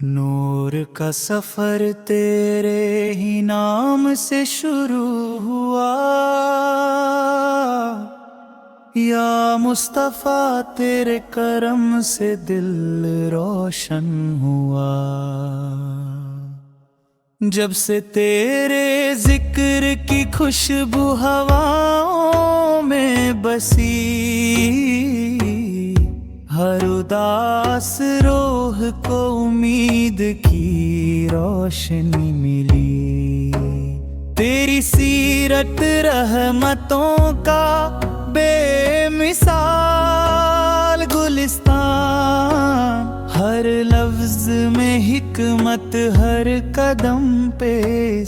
نور کا سفر تیرے ہی نام سے شروع ہوا، یا مصطفیٰ تیرے کرم سے دل روشن ہوا۔ جب سے تیرے ذکر کی خوشبو ہواؤں میں بسی، ہر اداس روح کو امید کی روشنی ملی۔ تیری سیرت رحمتوں کا بے مثال گلستان، ہر لفظ میں حکمت، ہر قدم پہ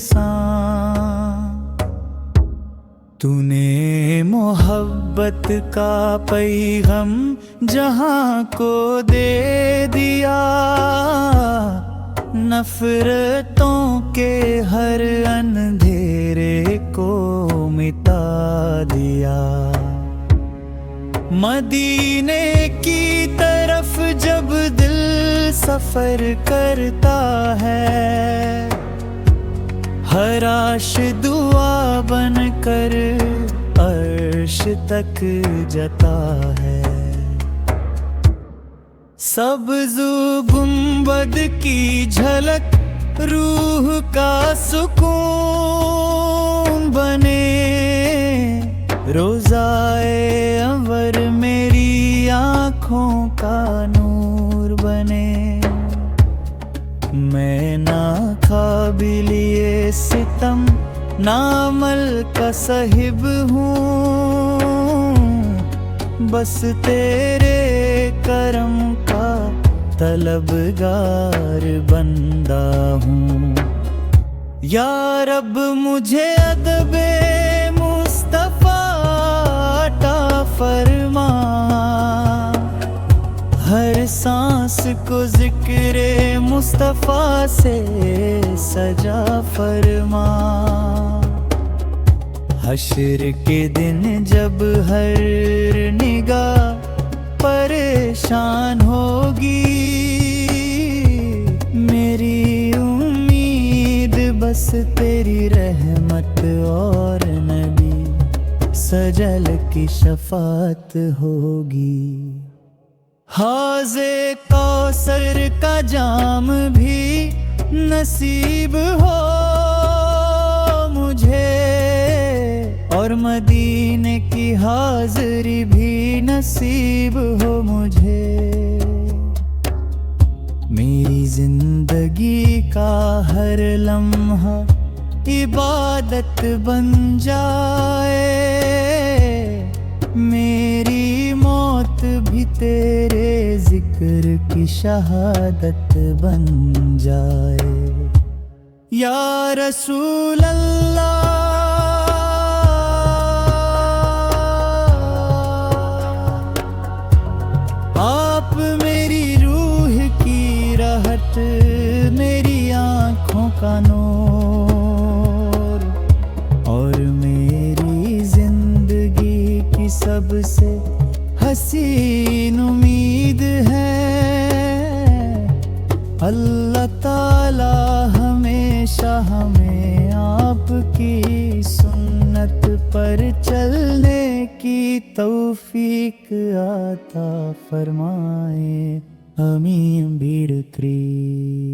سان۔ تو نے محبت کا پیغام جہاں کو دے دیا، نفرتوں کے ہر اندھیرے کو مٹا دیا۔ مدینے کی طرف جب دل سفر کرتا ہے، ہر عرش دعا بن کر عرش تک جاتا ہے۔ سبز گنبد کی جھلک روح کا سکون بنے، روزائے انور میری آنکھوں کا نور بنے۔ میں نہ قابلیے ستم، نہ عمل کا صاحب ہوں، بس تیرے کرم کا طلبگار بندہ ہوں۔ یا رب مجھے ادب مصطفیٰ عطا فرما، ہر سانس کو ذکر مصطفیٰ سے سجا فرما۔ حشر کے دن جب ہر نگاہ پریشان ہوگی، میری امید بس تیری رحمت اور نبی سجل کی شفاعت ہوگی۔ حوض کوثر کا جام بھی نصیب ہو مجھے، اور مدینے کی حاضری بھی نصیب ہو مجھے۔ میری زندگی کا ہر لمحہ عبادت بن جائے، میری موت بھی تیرے ذکر کی شہادت بن جائے۔ یا رسول اللہ، آپ میری روح کی راحت، میری آنکھوں کا نور، اور میری زندگی کی سب سے حسین امید ہے۔ اللہ تعالی ہمیشہ ہمیں آپ کی سنت پر چلنے کی توفیق عطا فرمائے۔ آمین بیڑ کری۔